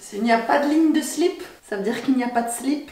S'il n'y a pas de ligne de slip, ça veut dire qu'il n'y a pas de slip.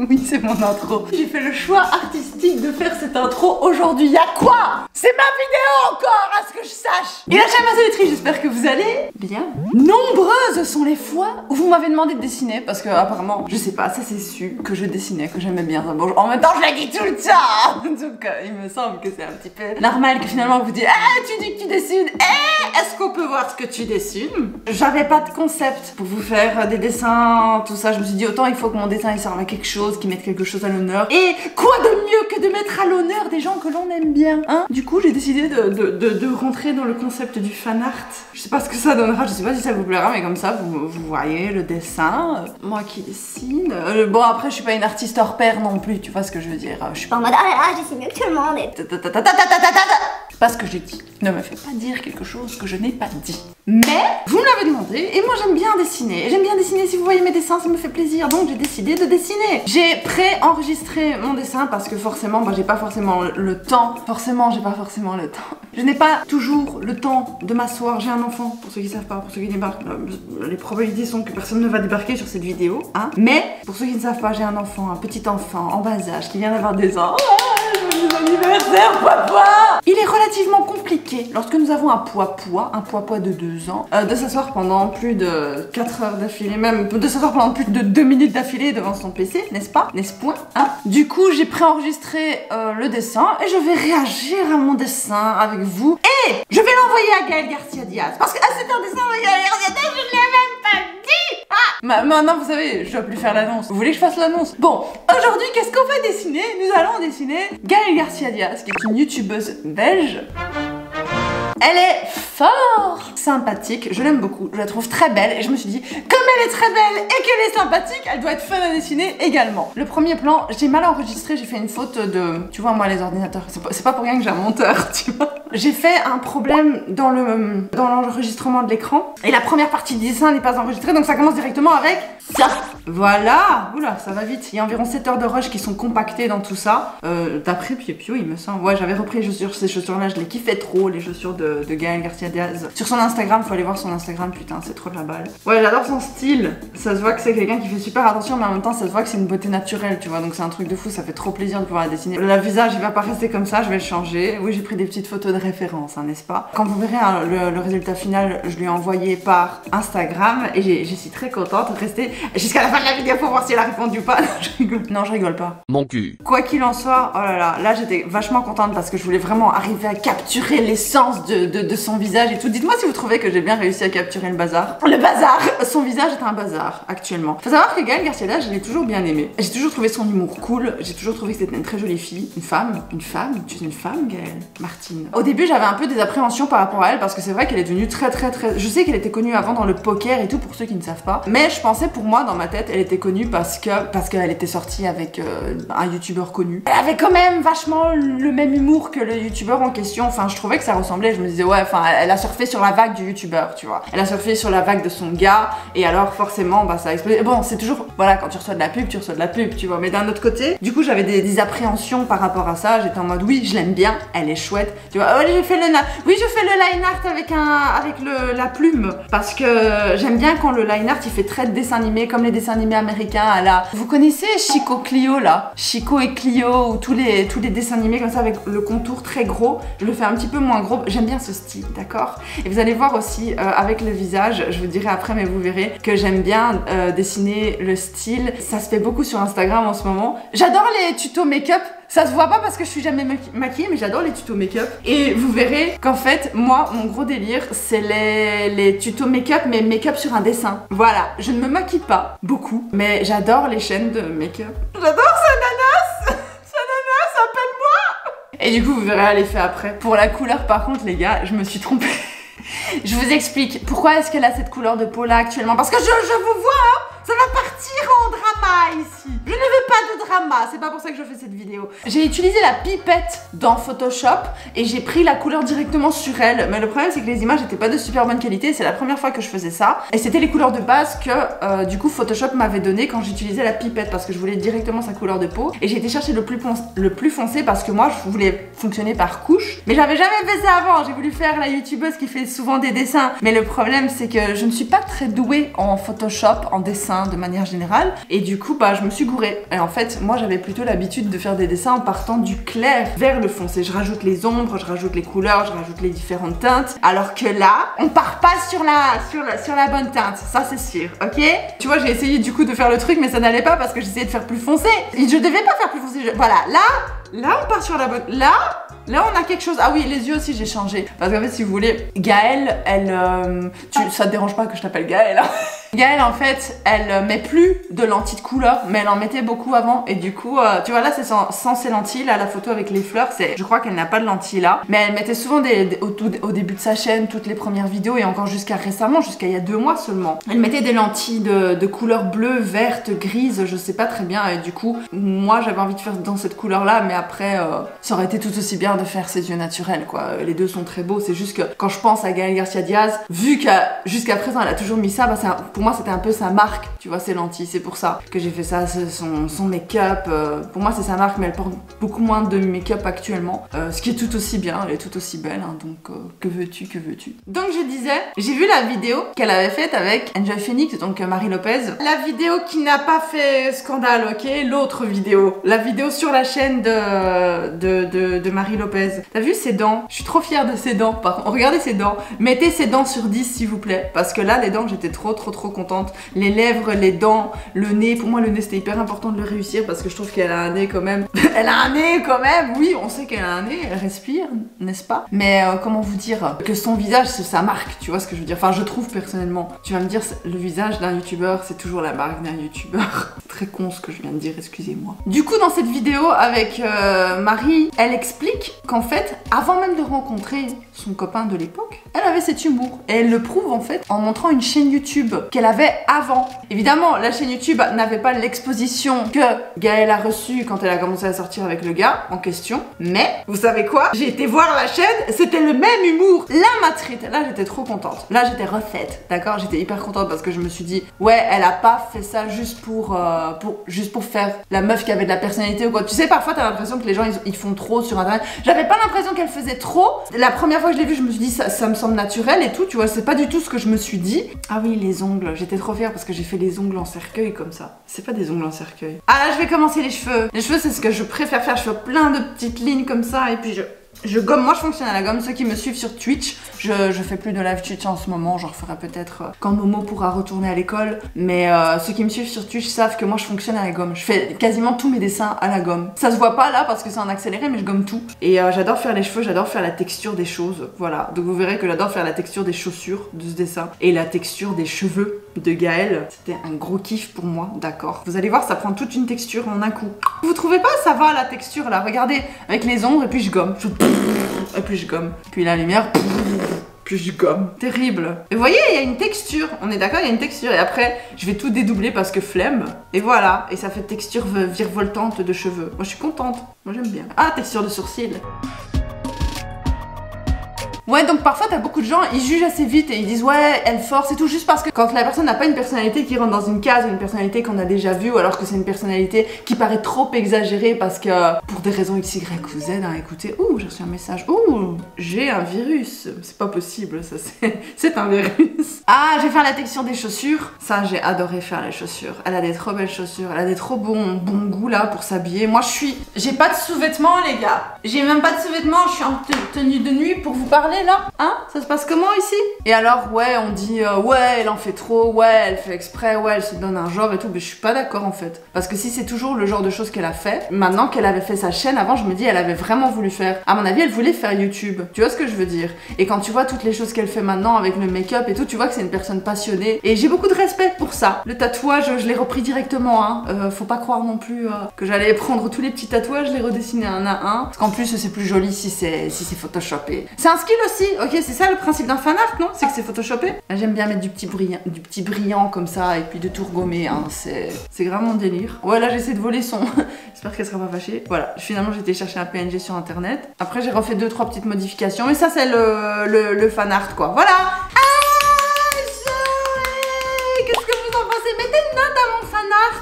Oui, c'est mon intro. J'ai fait le choix artistique de faire cette intro aujourd'hui. Y'a quoi? C'est ma vidéo encore, à ce que je sache. Et la chaîne Masoletrie, j'espère que vous allez bien. Nombreuses sont les fois où vous m'avez demandé de dessiner, parce que apparemment, je sais pas, ça c'est su que je dessinais, que j'aimais bien. Bon, en même temps, je l'ai dit tout le temps. Donc, il me semble que c'est un petit peu normal que finalement vous dites, tu dis que tu dessines, est-ce qu'on peut voir ce que tu dessines? J'avais pas de concept pour vous faire des dessins, tout ça. Je me suis dit, autant il faut que mon dessin il serve à quelque chose, qu'il mette quelque chose à l'honneur. Et quoi de mieux que de mettre à l'honneur des gens que l'on aime bien, hein? Du coup, j'ai décidé de rentrer dans le concept du fan art. Je sais pas ce que ça donnera, je sais pas si ça vous plaira, mais comme ça, vous voyez le dessin. Moi qui dessine. Bon, après, je suis pas une artiste hors pair non plus, tu vois ce que je veux dire. Je suis pas en mode, je dessine mieux que tout le monde. C'est pas ce que j'ai dit. Ne me fais pas dire quelque chose que je n'ai pas dit. Mais vous me l'avez demandé et moi j'aime bien dessiner. Et j'aime bien dessiner, si vous voyez mes dessins, ça me fait plaisir. Donc j'ai décidé de dessiner. J'ai pré-enregistré mon dessin parce que forcément, j'ai pas forcément le temps. J'ai pas forcément le temps. Je n'ai pas toujours le temps de m'asseoir. J'ai un enfant, pour ceux qui savent pas, pour ceux qui débarquent. Les probabilités sont que personne ne va débarquer sur cette vidéo, hein. Mais pour ceux qui ne savent pas, j'ai un enfant, un petit enfant en bas âge qui vient d'avoir 2 ans. Joyeux anniversaire, papa! Il est relativement compliqué lorsque nous avons un poids de 2 ans, de s'asseoir pendant plus de 4 heures d'affilée, même de s'asseoir pendant plus de 2 minutes d'affilée devant son PC, n'est-ce pas? N'est-ce point, hein? Du coup, j'ai préenregistré le dessin et je vais réagir à mon dessin avec vous et je vais l'envoyer à Gaël Garcia Diaz parce que c'est un dessin de Gaël Garcia Diaz, je ne l'ai même pas dit! Maintenant, vous savez, je dois plus faire l'annonce. Vous voulez que je fasse l'annonce? Bon, aujourd'hui, qu'est-ce qu'on va dessiner? Nous allons dessiner Gaël Garcia Diaz, qui est une youtubeuse belge. Elle est fort sympathique, je l'aime beaucoup, je la trouve très belle et je me suis dit, comme elle est très belle et qu'elle est sympathique, elle doit être fun à dessiner également. Le premier plan, j'ai mal enregistré, j'ai fait une faute de... Tu vois, moi les ordinateurs, c'est pas pour rien que j'ai un monteur, tu vois. J'ai fait un problème dans l'enregistrement de l'écran et la première partie du dessin n'est pas enregistrée, donc ça commence directement avec ça. Voilà. Oula, ça va vite. Il y a environ 7 heures de rush qui sont compactées dans tout ça. D'après Piu Piu, il me semble. Ouais, j'avais repris les chaussures, ces chaussures-là, je les kiffais trop, les chaussures de Gaël Garcia Diaz. Sur son Instagram, faut aller voir son Instagram, putain, c'est trop de la balle. Ouais, j'adore son style. Ça se voit que c'est quelqu'un qui fait super attention, mais en même temps, ça se voit que c'est une beauté naturelle, tu vois. Donc c'est un truc de fou, ça fait trop plaisir de pouvoir la dessiner. Le visage, il va pas rester comme ça, je vais le changer. Oui, j'ai pris des petites photos de référence, hein, n'est-ce pas? Quand vous verrez hein, le résultat final, je lui ai envoyé par Instagram et je suis très contente. Restez jusqu'à la fin de la vidéo pour voir si elle a répondu ou pas. Je rigole. Non, je rigole pas. Mon cul. Quoi qu'il en soit, oh là j'étais vachement contente parce que je voulais vraiment arriver à capturer l'essence de son visage et tout. Dites-moi si vous trouvez que j'ai bien réussi à capturer le bazar. Le bazar! Son visage est un bazar actuellement. Faut savoir que Gaël Garcia Diaz, je l'ai toujours bien aimé. J'ai toujours trouvé son humour cool. J'ai toujours trouvé que c'était une très jolie fille. Une femme? Tu es une femme, Gaël? Martine. Au début, j'avais un peu des appréhensions par rapport à elle parce que c'est vrai qu'elle est devenue très. Je sais qu'elle était connue avant dans le poker et tout pour ceux qui ne savent pas. Mais je pensais pour moi, dans ma tête, elle était connue parce qu'elle était sortie avec un youtubeur connu. Elle avait quand même vachement le même humour que le youtubeur en question. Enfin, je trouvais que ça ressemblait. Je me disais, ouais, enfin, elle a surfé sur la vague du youtubeur, tu vois. Elle a surfé sur la vague de son gars et alors forcément, bah ça a explosé. Bon, c'est toujours, voilà, quand tu reçois de la pub, tu vois. Mais d'un autre côté, du coup, j'avais des appréhensions par rapport à ça. J'étais en mode, oui, je l'aime bien, elle est chouette, tu vois. Je fais le line art avec la plume parce que j'aime bien quand le line art il fait très dessin animé comme les dessins animés américains à la... Vous connaissez Chico Clio là? Chico et Clio ou tous les dessins animés comme ça avec le contour très gros. Je le fais un petit peu moins gros. J'aime bien ce style, d'accord? Et vous allez voir aussi avec le visage, je vous dirai après mais vous verrez que j'aime bien dessiner le style. Ça se fait beaucoup sur Instagram en ce moment. J'adore les tutos make-up. Ça se voit pas parce que je suis jamais maquillée, mais j'adore les tutos make-up. Et vous verrez qu'en fait, moi, mon gros délire, c'est les tutos make-up, mais make-up sur un dessin. Voilà, je ne me maquille pas beaucoup, mais j'adore les chaînes de make-up. J'adore Sananas. Sananas, appelle-moi. Et du coup, vous verrez l'effet après. Pour la couleur, par contre, les gars, je me suis trompée. Je vous explique pourquoi est-ce qu'elle a cette couleur de peau là actuellement. Parce que je vous vois, hein, ça va partir en drama ici. Je ne veux pas de drama, c'est pas pour ça que je fais cette vidéo. vidéo. J'ai utilisé la pipette dans Photoshop et j'ai pris la couleur directement sur elle. Mais le problème c'est que les images n'étaient pas de super bonne qualité. C'est la première fois que je faisais ça. Et c'était les couleurs de base que du coup Photoshop m'avait donné quand j'utilisais la pipette parce que je voulais directement sa couleur de peau. Et j'ai été chercher le plus foncé parce que moi je voulais fonctionner par couche. Mais j'avais jamais fait ça avant. J'ai voulu faire la youtubeuse qui fait souvent des dessins. Mais le problème c'est que je ne suis pas très douée en Photoshop, en dessin de manière générale. Et du coup bah je me suis gourée. Et en fait moi j'avais plutôt l'habitude de faire des dessins en partant du clair vers le foncé. Je rajoute les ombres, je rajoute les couleurs, je rajoute les différentes teintes. Alors que là, on part pas sur la bonne teinte. Ça c'est sûr, ok? Tu vois, j'ai essayé du coup de faire le truc mais ça n'allait pas parce que j'essayais de faire plus foncé. Et je devais pas faire plus foncé. Voilà, là on part sur la bonne... Là, on a quelque chose. Ah oui, les yeux aussi, j'ai changé. Parce qu'en fait, si vous voulez, Gaëlle, ça te dérange pas que je t'appelle Gaëlle, hein? Gaëlle, en fait, elle met plus de lentilles de couleur, mais elle en mettait beaucoup avant. Et du coup, tu vois, là, c'est sans ces lentilles. Là, la photo avec les fleurs, je crois qu'elle n'a pas de lentilles là. Mais elle mettait souvent au début de sa chaîne, toutes les premières vidéos, et encore jusqu'à récemment, jusqu'à il y a 2 mois seulement. Elle mettait des lentilles de couleur bleue, verte, grise, je sais pas très bien. Et du coup, moi, j'avais envie de faire dans cette couleur-là, mais après, ça aurait été tout aussi bien de faire ses yeux naturels, quoi. Les deux sont très beaux. C'est juste que quand je pense à Gaëlle Garcia Diaz, vu que jusqu'à présent, elle a toujours mis ça, bah, pour moi, c'était un peu sa marque, tu vois, ses lentilles. C'est pour ça que j'ai fait ça, son make-up. Pour moi, c'est sa marque, mais elle porte beaucoup moins de make-up actuellement. Ce qui est tout aussi bien, elle est tout aussi belle, hein, donc que veux-tu, que veux-tu. Donc je disais, j'ai vu la vidéo qu'elle avait faite avec Enjoy Phoenix, donc Marie Lopez. La vidéo qui n'a pas fait scandale, ok? L'autre vidéo. La vidéo sur la chaîne de Marie Lopez. T'as vu ses dents? Je suis trop fière de ses dents. Par contre, regardez ses dents. Mettez ses dents sur 10 s'il vous plaît. Parce que là, les dents, j'étais trop contente. Les lèvres, les dents, le nez. Pour moi, le nez, c'était hyper important de le réussir parce que je trouve qu'elle a un nez quand même. Elle a un nez quand même. Oui, on sait qu'elle a un nez. Elle respire, n'est-ce pas? Mais comment vous dire? Que son visage, c'est sa marque. Tu vois ce que je veux dire? Enfin, je trouve personnellement. Tu vas me dire, le visage d'un youtubeur, c'est toujours la marque d'un youtubeur. Très con ce que je viens de dire, excusez-moi. Du coup, dans cette vidéo avec Marie, elle explique qu'en fait, avant même de rencontrer son copain de l'époque, elle avait cet humour. Et elle le prouve en fait en montrant une chaîne YouTube qu'elle avait avant. Évidemment, la chaîne YouTube n'avait pas l'exposition que Gaëlle a reçue quand elle a commencé à sortir avec le gars en question. Mais, vous savez quoi? J'ai été voir la chaîne, c'était le même humour. La matrite, là j'étais trop contente. Là j'étais refaite, d'accord? J'étais hyper contente parce que je me suis dit, ouais, elle a pas fait ça juste pour faire la meuf qui avait de la personnalité ou quoi. Tu sais, parfois t'as l'impression que les gens ils font trop sur internet. J'avais pas l'impression qu'elle faisait trop. La première fois que je l'ai vue, je me suis dit ça me semble naturel et tout, tu vois, c'est pas du tout ce que je me suis dit. Ah oui, les ongles, j'étais trop fière parce que j'ai fait les ongles en cercueil comme ça. C'est pas des ongles en cercueil. Ah là, je vais commencer les cheveux. Les cheveux, c'est ce que je préfère faire. Je fais plein de petites lignes comme ça et puis je gomme. Moi je fonctionne à la gomme. Ceux qui me suivent sur Twitch, je fais plus de live Twitch en ce moment, j'en referai peut-être quand Momo pourra retourner à l'école, mais ceux qui me suivent sur Twitch savent que moi je fonctionne à la gomme. Je fais quasiment tous mes dessins à la gomme. Ça se voit pas là parce que c'est en accéléré, mais je gomme tout. Et j'adore faire les cheveux, j'adore faire la texture des choses, voilà. Donc vous verrez que j'adore faire la texture des chaussures de ce dessin et la texture des cheveux de Gaëlle. C'était un gros kiff pour moi, d'accord. Vous allez voir, ça prend toute une texture en un coup. Vous trouvez pas? Ça va la texture là, regardez, avec les ombres et puis je gomme. Et puis je gomme. Puis la lumière, puis je gomme. Terrible. Et vous voyez, il y a une texture. On est d'accord, il y a une texture. Et après, je vais tout dédoubler parce que flemme. Et voilà. Et ça fait texture virevoltante de cheveux. Moi, je suis contente. Moi, j'aime bien. Ah, texture de sourcils. Ouais, donc parfois t'as beaucoup de gens, ils jugent assez vite et ils disent ouais, elle force et tout, juste parce que quand la personne n'a pas une personnalité qui rentre dans une case, une personnalité qu'on a déjà vue, ou alors que c'est une personnalité qui paraît trop exagérée parce que pour des raisons X, Y ou Z, hein, écoutez, ouh, j'ai reçu un message, ouh, j'ai un virus, c'est pas possible, ça c'est un virus. Ah, je vais faire la texture des chaussures, ça j'ai adoré faire les chaussures, elle a des trop belles chaussures, elle a des trop bons goûts là pour s'habiller. Moi j'ai pas de sous-vêtements les gars, j'ai même pas de sous-vêtements, je suis en tenue de nuit pour vous parler là, hein? Ça se passe comment ici? Et alors ouais, on dit ouais, elle en fait trop, ouais, elle fait exprès, ouais, elle se donne un genre et tout, mais je suis pas d'accord en fait. Parce que si c'est toujours le genre de choses qu'elle a fait, maintenant qu'elle avait fait sa chaîne avant, je me dis elle avait vraiment voulu faire. À mon avis, elle voulait faire YouTube. Tu vois ce que je veux dire? Et quand tu vois toutes les choses qu'elle fait maintenant avec le make-up et tout, tu vois que c'est une personne passionnée. Et j'ai beaucoup de respect pour ça. Le tatouage, je l'ai repris directement, hein. Faut pas croire non plus que j'allais prendre tous les petits tatouages, les redessiner un à un. Parce qu'en plus, c'est plus joli si c'est photoshopé. C'est un skill aussi. Ok, c'est ça le principe d'un fan art, non? C'est que c'est photoshopé. J'aime bien mettre du petit brillant comme ça et puis de tout regommer, hein. C'est grave mon délire. Ouais, là j'essaie de voler son. J'espère qu'elle sera pas fâchée. Voilà, finalement j'ai été chercher un PNG sur internet. Après j'ai refait 2-3 petites modifications, mais ça c'est le fan art quoi. Voilà.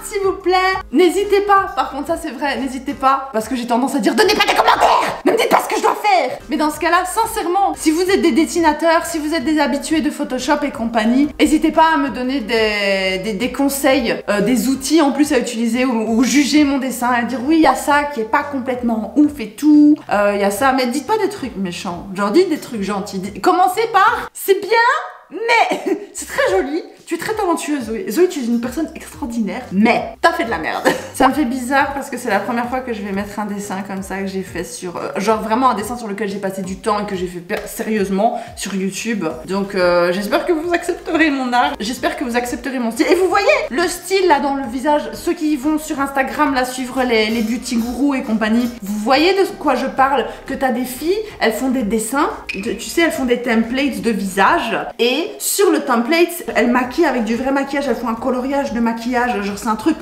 S'il vous plaît, n'hésitez pas. Par contre, ça c'est vrai, n'hésitez pas. Parce que j'ai tendance à dire donnez pas des commentaires, ne me dites pas ce que je dois faire. Mais dans ce cas-là, sincèrement, si vous êtes des dessinateurs, si vous êtes des habitués de Photoshop et compagnie, n'hésitez pas à me donner des conseils, des outils en plus à utiliser ou juger mon dessin et dire oui, il y a ça qui est pas complètement ouf et tout. Il y a ça, mais dites pas des trucs méchants. Genre dites des trucs gentils. Commencez par c'est bien. Mais c'est très joli, tu es très talentueuse Zoé. Zoé, tu es une personne extraordinaire, mais t'as fait de la merde. Ça me fait bizarre parce que c'est la première fois que je vais mettre un dessin comme ça que j'ai fait sur... genre vraiment un dessin sur lequel j'ai passé du temps et que j'ai fait sérieusement sur YouTube. Donc j'espère que vous accepterez mon art, j'espère que vous accepterez mon style. Et vous voyez le style là dans le visage, ceux qui vont sur Instagram là suivre les beauty gurus et compagnie, vous voyez de quoi je parle, que t'as des filles, elles font des dessins, tu sais, elles font des templates de visage et sur le template, elles maquillent avec du vrai maquillage, elles font un coloriage de maquillage, genre c'est un truc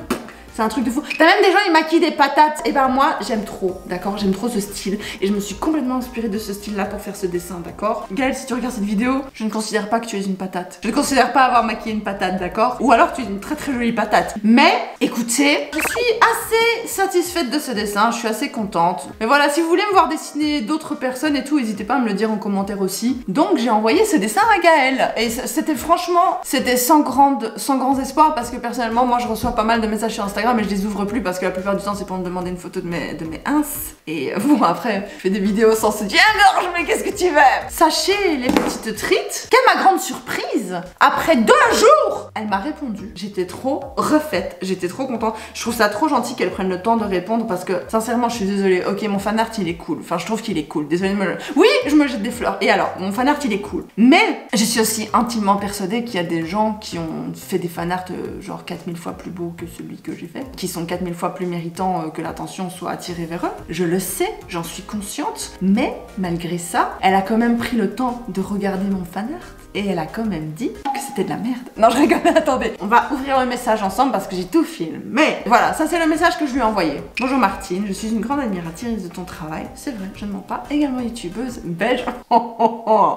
de fou. T'as même des gens, ils maquillent des patates. Et ben moi, j'aime trop, d'accord? J'aime trop ce style. Et je me suis complètement inspirée de ce style-là pour faire ce dessin, d'accord? Gaëlle, si tu regardes cette vidéo, je ne considère pas que tu es une patate. Je ne considère pas avoir maquillé une patate, d'accord? Ou alors tu es une très très jolie patate. Mais, écoutez, je suis assez satisfaite de ce dessin. Je suis assez contente. Mais voilà, si vous voulez me voir dessiner d'autres personnes et tout, n'hésitez pas à me le dire en commentaire aussi. Donc, j'ai envoyé ce dessin à Gaëlle. Et c'était franchement, c'était sans grands espoirs parce que personnellement, moi, je reçois pas mal de messages sur Instagram mais je les ouvre plus parce que la plupart du temps c'est pour me demander une photo de mes ins. Et bon après je fais des vidéos sans se dire gorge mais qu'est-ce que tu veux. Sachez les petites trites qu'à ma grande surprise, après 2 jours, elle m'a répondu. J'étais trop refaite, j'étais trop contente. Je trouve ça trop gentil qu'elle prenne le temps de répondre parce que sincèrement je suis désolée. Ok mon fan art il est cool, enfin je trouve qu'il est cool. Désolée de me le... Oui je me jette des fleurs. Et alors mon fan art il est cool. Mais je suis aussi intimement persuadée qu'il y a des gens qui ont fait des fan art genre 4000 fois plus beaux que celui que j'ai fait, qui sont 4000 fois plus méritants que l'attention soit attirée vers eux. Je le sais, j'en suis consciente, mais malgré ça, elle a quand même pris le temps de regarder mon fan art et elle a quand même dit que c'était de la merde. Non, je rigole, attendez. On va ouvrir le message ensemble parce que j'ai tout filmé. Mais voilà, ça c'est le message que je lui ai envoyé. Bonjour Martine, je suis une grande admiratrice de ton travail. C'est vrai, je ne mens pas. Également youtubeuse belge.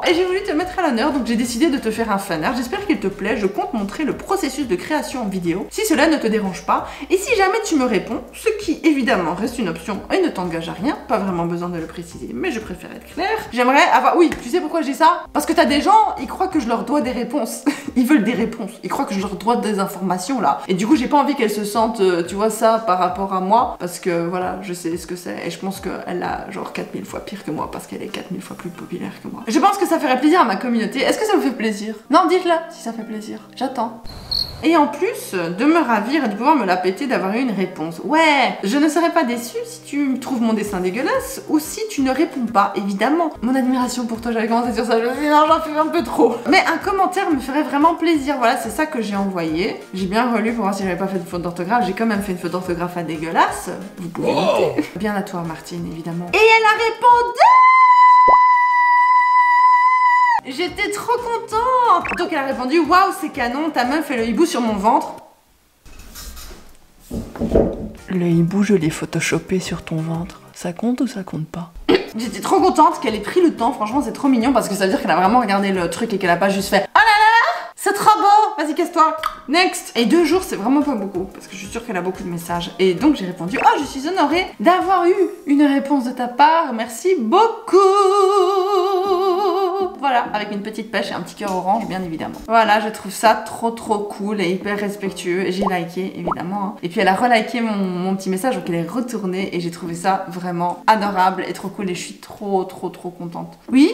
Et j'ai voulu te mettre à l'honneur, donc j'ai décidé de te faire un fan art. J'espère qu'il te plaît. Je compte montrer le processus de création en vidéo, si cela ne te dérange pas. Et si jamais tu me réponds, ce qui évidemment reste une option et ne t'engage à rien, pas vraiment besoin de le préciser, mais je préfère être claire. J'aimerais avoir... Oui, tu sais pourquoi je dis ça? Parce que t'as des gens, ils croient que je leur dois des réponses. Ils veulent des réponses. Ils croient que je leur dois des informations là. Et du coup, j'ai pas envie qu'elles se sentent, tu vois, ça par rapport à moi. Parce que voilà, je sais ce que c'est. Et je pense qu'elle a genre 4000 fois pire que moi parce qu'elle est 4000 fois plus populaire que moi. Je pense que ça ferait plaisir à ma communauté. Est-ce que ça vous fait plaisir? Non, dites-le si ça fait plaisir. J'attends. Et en plus de me ravir et de pouvoir me la péter d'avoir eu une réponse. Ouais, je ne serais pas déçue si tu trouves mon dessin dégueulasse ou si tu ne réponds pas, évidemment. Mon admiration pour toi, j'avais commencé sur ça, je me suis dit non, j'en fais un peu trop. Mais un commentaire me ferait vraiment plaisir. Voilà, c'est ça que j'ai envoyé. J'ai bien relu pour voir si j'avais pas fait de faute d'orthographe. J'ai quand même fait une faute d'orthographe à dégueulasse. Vous pouvez noter. Bien à toi, Martine, évidemment. Et elle a répondu! J'étais trop contente. Donc elle a répondu waouh c'est canon, ta main fait le hibou sur mon ventre. Le hibou je l'ai photoshopé sur ton ventre. Ça compte ou ça compte pas? J'étais trop contente qu'elle ait pris le temps, franchement c'est trop mignon parce que ça veut dire qu'elle a vraiment regardé le truc et qu'elle a pas juste fait oh là là, c'est trop beau, vas-y casse-toi, next. Et 2 jours c'est vraiment pas beaucoup parce que je suis sûre qu'elle a beaucoup de messages. Et donc j'ai répondu oh je suis honorée d'avoir eu une réponse de ta part, merci beaucoup. Voilà, avec une petite pêche et un petit cœur orange bien évidemment. Voilà, je trouve ça trop cool et hyper respectueux. Et j'ai liké évidemment hein. Et puis elle a reliké mon petit message donc elle est retournée et j'ai trouvé ça vraiment adorable et trop cool et je suis trop contente. Oui,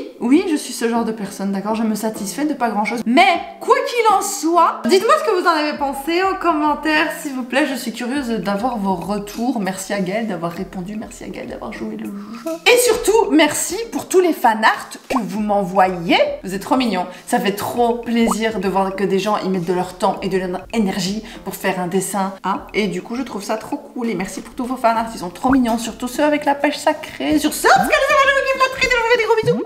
je suis ce genre de personne, d'accord? Je me satisfais de pas grand chose. Mais quoi qu'il en soit, dites-moi ce que vous en avez pensé en commentaire s'il vous plaît. Je suis curieuse d'avoir vos retours. Merci à Gaëlle d'avoir répondu, merci à Gaëlle d'avoir joué le jeu. Et surtout, merci pour tous les fan art que vous m'envoyez. Vous êtes trop mignons. Ça fait trop plaisir de voir que des gens y mettent de leur temps et de leur énergie pour faire un dessin. Hein? Et du coup, je trouve ça trop cool. Et merci pour tous vos fan art. Ils sont trop mignons. Surtout ceux avec la pêche sacrée. Sur ce, parce que je vous kiffe la trite et je vous fais des gros bisous.